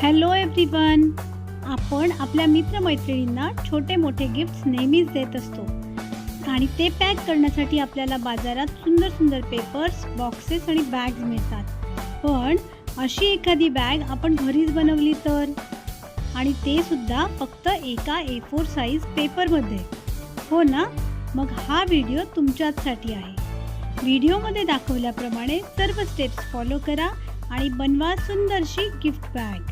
Hello everyone. आपण आपल्या मित्रमैत्रिणींना छोटे मोठे गिफ्ट्स नेहमीच देत असतो आणि ते पॅक करण्यासाठी आपल्याला बाजारात सुंदर सुंदर पेपर्स, बॉक्सेस आणि बॅग्स मिळतात. पण अशी एखादी बॅग आपण घरीच बनवली तर, आणि ते सुद्धा फक्त एका A4 साईज पेपरमध्ये. हो ना? मग हा व्हिडिओ तुमच्यासाठी आहे. व्हिडिओमध्ये दाखवल्याप्रमाणे सर्व स्टेप्स फॉलो करा आणि बनवा सुंदरशी गिफ्ट बॅग.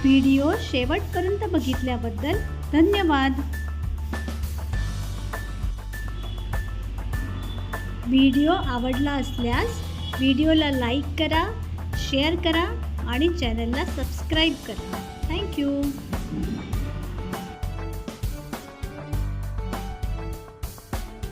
व्हिडिओ शेवटपर्यंत बघितल्याबद्दल धन्यवाद. व्हिडिओ आवडला असल्यास व्हिडिओला लाईक करा, शेअर करा आणि चॅनलला सबस्क्राईब करा. थँक्यू.